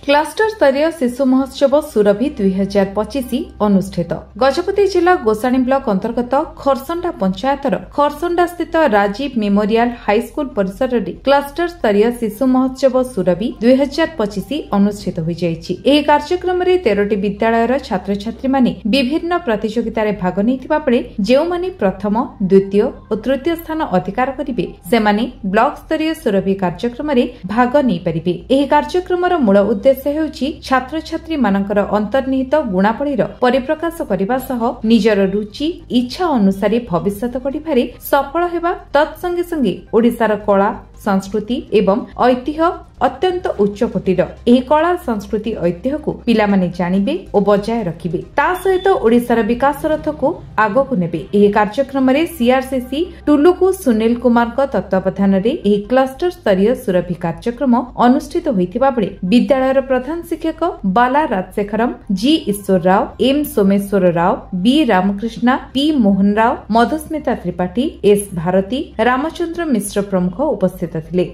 Cluster स्तरीय शिशु महोत्सव सुरभि 2025 अनुष्ठित गजपति जिला गोसाणी ब्लॉक अंतर्गत खरसंडा पंचायतर खरसंडा स्थित राजीव मेमोरियल हाईस्कूल परिसर में क्लस्टर स्तरीय शिशु महोत्सव सुरभि 2025 अनुष्ठित हो जायछि। एही कार्यक्रम रे 13टी विद्यालयर छात्र छात्री माने विभिन्न प्रतियोगिता भाग नैथिबा बेले जेउमाने प्रथम द्वितीय और तृतीय स्थान अधिकार करिवे सेमाने ब्लॉक स्तरीय सुरभि कार्यक्रम रे भाग नै परिबे। एही कार्यक्रमर मूल उद्देश्य छात्र छात्री मानकर अंतर्निहित गुणावलीर परिप्रकाश करने सह निजर रुचि इच्छा अनुसार भविष्यत गढ़िबारे सफल हेबा तत्संगे संगे ओडिशार कला संस्कृति एवं ऐतिह्य अत्यंत उच्च कोटीर एही कला संस्कृति ऐतिह्य को पिलामाने जानिबे और बजाय रखिबे ता सहित ओडिशार विकास रथ को आगकु नेबे। एही कार्यक्रम रे सीआरसीसी टुलुकु सुनील कुमार को तत्वावधान रे एही क्लस्टर स्तरीय सुरभि कार्यक्रम अनुष्ठित होइतिबा बेले विद्यालयर प्रधान शिक्षक Bala Rajasekharam G Eswar Rao M Someswar Rao B Ramakrishna P Mohan Rao Madhusmita Tripathy S Bharati Ramchandra Mishra प्रमुख उपस्थित थिले।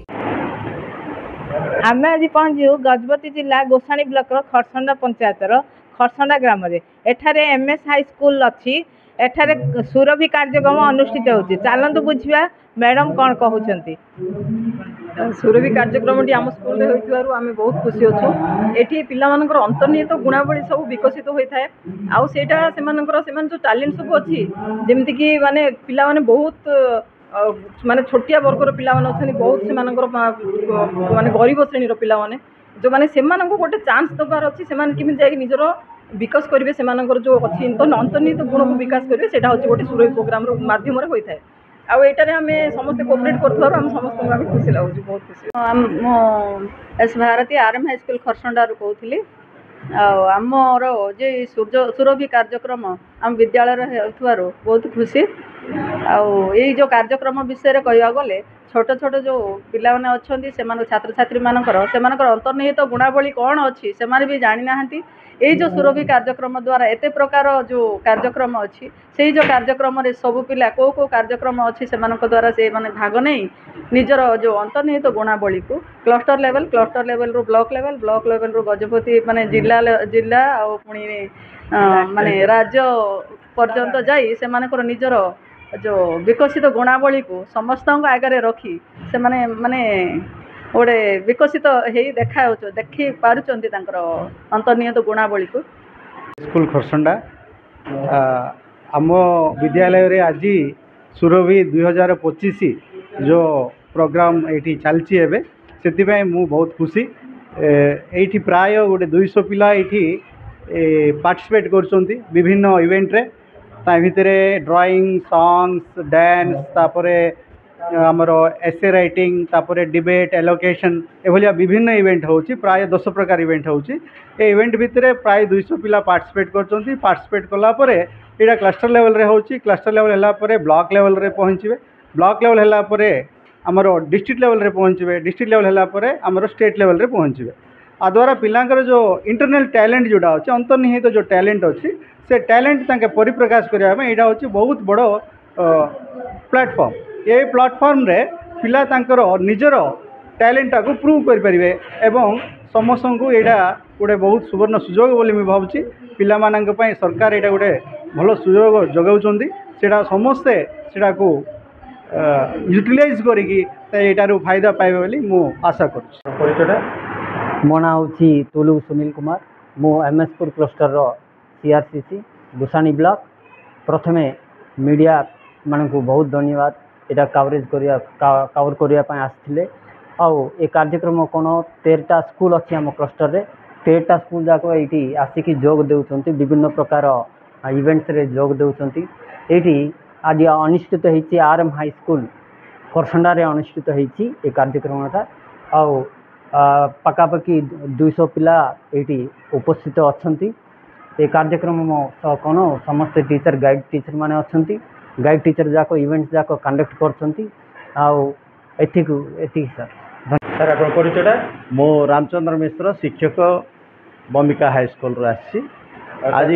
आम आज पहुंचू गजपति जिला गोसाणी ब्लॉक खरसंडा पंचायतर खरसंडा ग्राम एठारे एमएस हाई स्कूल अच्छी एठारे सुरभि कार्यक्रम अनुष्ठित होती चलतु बुझा मैडम कौन कहते सुरभि कार्यक्रम आम स्कूल आम बहुत खुशी अच्छु ये पिलामानकर अंतर्निहित गुणावली सब विकसित होता है आउ सेटा जो टैलेंट सब अच्छी जमीक माने पिला माने बहुत माने छोटिया वर्गर पिला माने बहुत से माने गरीब श्रेणी पिला माने जो माने गोटे चांस दबार अच्छी से जाए निजर विकास करेंगे से जो अच्छी अंतर्निहित गुण को विकास करेंगे से गोटे सुरभि प्रोग्राम माध्यम होता है आउ एटारे आमे समस्त कोऑपरेट करथार हम समस्त आमे खुशी लागु बहुत खुशी S Bharati RM high school Kharsanda रो कहउथिली आमर जे सुरभि कार्यक्रम आम विद्यालय हेतुआरो बहुत खुशी आई जो कार्यक्रम विषय कहवा गले छोट छोट जो पिला माने अछंती से छात्र छात्री मानकर अंतर्निहित गुणावली कौन अच्छी से भी जानी नाहंती। ये जो सुरभि कार्यक्रम द्वारा एते प्रकार जो कार्यक्रम अच्छी से जो कार्यक्रम रे सब पिला को कार्यक्रम अच्छी से द्वारा से माने भाग नहीं निजर जो अंतर्निहित गुणावली को क्लस्टर लेवल रो ब्लॉक लेवल रो गजपति माने जिला और पुणी माने राज्य पर्यंत जाई से निजर जो विकसित गुणावली को समस्त आगे रखी से माने गोटे विकसित देखी पारुचंती अंतर्निहित गुणावली को स्कूल खरसंडा आम विद्यालय रे आज सुरभि 2025 जो प्रोग्राम ये चलती है से मु बहुत खुशी ये प्राय गोटे 200 पिला ये पार्टिसिपेट कर विभिन्न इवेंट रे भितर ड्राइंग सॉन्ग्स डांस तापरे आमर एसे राइटिंग तापरे डिबेट एलोकेशन एभलिया विभिन्न इवेंट होची प्राय 10 प्रकार इवेंट होची ए इवेंट भितर प्राय 200 पिला पार्टिसिपेट कला परे एटा क्लस्टर लेवल रे होची क्लस्टर लेवल हला परे ब्लॉक लेवल रे पहुंचीबे ब्लॉक लेवल हला परे आमर डिस्ट्रिक्ट लेवल रे पहुंचीबे डिस्ट्रिक्ट लेवल हला परे आमर स्टेट लेवल रे पहुंचीबे आ द्वारा पिलांकर जो इंटरनल टैलेंट जोड़ा अच्छे अंतर्निहित जो टैलेंट अच्छी से टैलेंट तांके परिप्रकाश करने यहाँ हूँ बहुत बड़ प्लेटफॉर्म ये प्लेटफॉर्म रे पिला तांकर निजर टैलेंट को प्रूव करें एवं समस्त को यहाँ गोटे बहुत सुवर्ण सुजोग बोली मुझे भावुँ पिला सरकार यहाँ गोटे भल सुजोग जगाउछंती सेटा समस्ते सेटा को यूटिलाइज करिकी फायदा पाइबे बोली मु आशा करुछि। मो ना हूँ तुलु सुनील कुमार मु एमएसपुर क्लस्टर सीआरसीसी गोसाणी ब्लॉक प्रथमे मीडिया मान को बहुत धन्यवाद यहाँ कवरेज कवर करने आसते आउ ए कार्यक्रम कौन 13टा स्कूल अच्छी आम क्लस्टर रे 13टा स्कूल जाक ये आसिक जोग देउछंती विभिन्न प्रकार इवेंट्स रे जोग देउछंती ये आज अनुष्ठित होती आरएम हाई स्कूल खरसंडा रे अनुष्ठित होती ए कार्यक्रमटा आउ पकापकी 200 पिला ये उपस्थित अच्छा ये कार्यक्रम कौन समस्त टीचर गाइड टीचर माने अच्छा गाइड टीचर जाक इवेंट जाक कंडक्ट करछंती सर आप परिचयटा मो रामचंद्र मिश्र शिक्षक बमिका हाई स्कूल रो आसी आज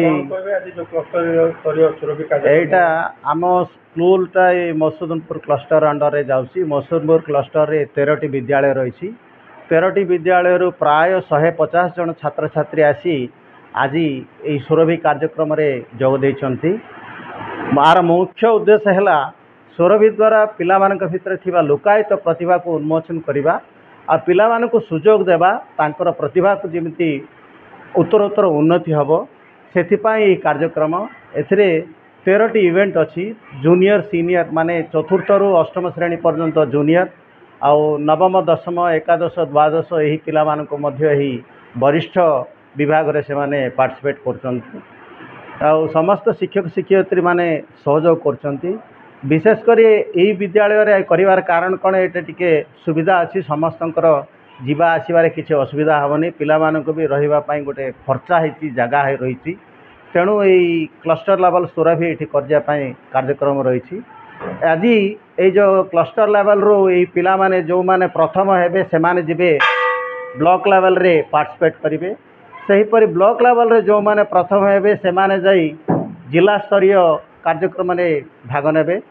एटा आम स्कूलटा मसूदनपुर क्लस्टर अंडर रे जाउसी मसूदनपुर क्लस्टर रे 13टी विद्यालय रही 13टी विद्यालय प्राय 150 जन छात्र छात्री आसी आज यही सुरभि कार्यक्रम रे जोग देइछंती। मार मुख्य उद्देश्य है सुरभि द्वारा पिला भितर थिबा लुकायित प्रतिभा को उन्मोचन करवा आ पिला को सुजोग देवा तांकर प्रतिभा को जेमिति उत्तरोत्तर उन्नति हबो सेथिपाई कार्यक्रम एथिरे 13टी इवेंट अच्छी जूनियर सीनियर माने चतुर्थ रु अष्टम श्रेणी पर्यंत जूनियर आउ नवम दशम एकादश द्वादश यही पिला मानको मध्य यही वरिष्ठ विभाग रे से माने पार्टिसिपेट करछंती आउ समस्त शिक्षक शिक्षयित्री माने सहयोग करछंती। विशेषकर यही विद्यालय रे करिवार कारण कौन एटा टिके सुविधा अच्छी समस्तंकर जीवा आसबार किसी असुविधा हेनी पिला मानको भी रहिबा पई गोटे खर्चा होती जगह रही तेणु यही क्लस्टर लेवल सुरभि ये करने कार्यक्रम रही आज ये जो क्लस्टर लेवल रू यही पिला माने जो माने प्रथम हेबे से माने जिबे ब्लॉक लेवल रे पार्टिसिपेट करेंगे सेहीपरि ब्लॉक लेवल रे जो माने प्रथम हेबे से माने जाई जिला स्तरीय कार्यक्रम में भाग नेबे।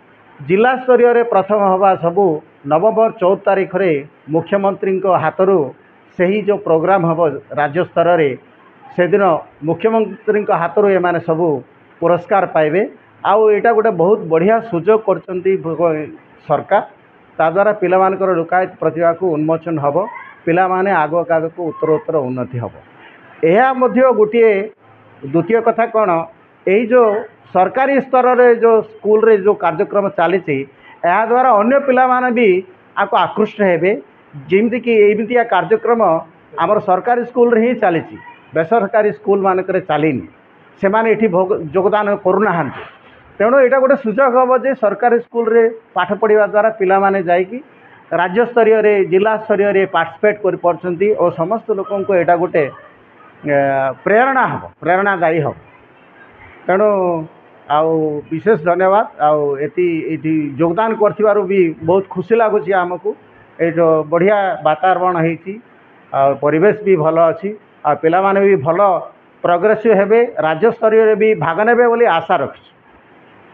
जिला स्तरीय रे प्रथम हवा सबू नवंबर 14 तारीख रे मुख्यमंत्री हाथरू सही जो प्रोग्राम हम राज्य स्तर रे से दिन मुख्यमंत्री हाथरू ये माने सबू पुरस्कार पाइबे। आउ एटा गोटे बहुत बढ़िया सुजोग करचंती सरकार ता द्वारा पिला मानकर लुकायित प्रतिभा को उन्मोचन हब पिला माने आग आग को उत्तरोत्तर उन्नति हब। यह मध्य गोटे द्वितीय कथा कौन यही जो सरकारी स्तर रे जो स्कूल रे जो कार्यक्रम चली या द्वारा अन्य पिला माने भी आपको आकृष्ट हेबे जेमती कि एमतिया कार्यक्रम आमर सरकारी स्कूल रे ही चली बेसरकारी स्कूल मानक चलीनी से माने एठी योगदान करूना तेणु यहाँ गोटे सुजोग हम जे सरकारी स्कूल रे पाठ पढ़ा द्वारा पिला माने जाइकी राज्य स्तरीय रे जिला स्तरीय रे पार्टिसिपेट कर पारछंती और समस्त लोकों को यहाँ गोटे प्रेरणा हम प्रेरणादायी हम। तेणु आउ विशेष धन्यवाद आउ एटी योगदान कर भी बहुत खुशी लगुच आमको ये जो बढ़िया वातावरण होती परिवेश भी भल अच्छी आ पिला माने भी भल प्रोग्रेसिव हेबे राज्य स्तरीय भी भाग नेबे बोली आशा रखी।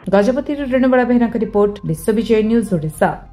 Gajapati रेणुबला Behera report विश्वविजय news Odisha.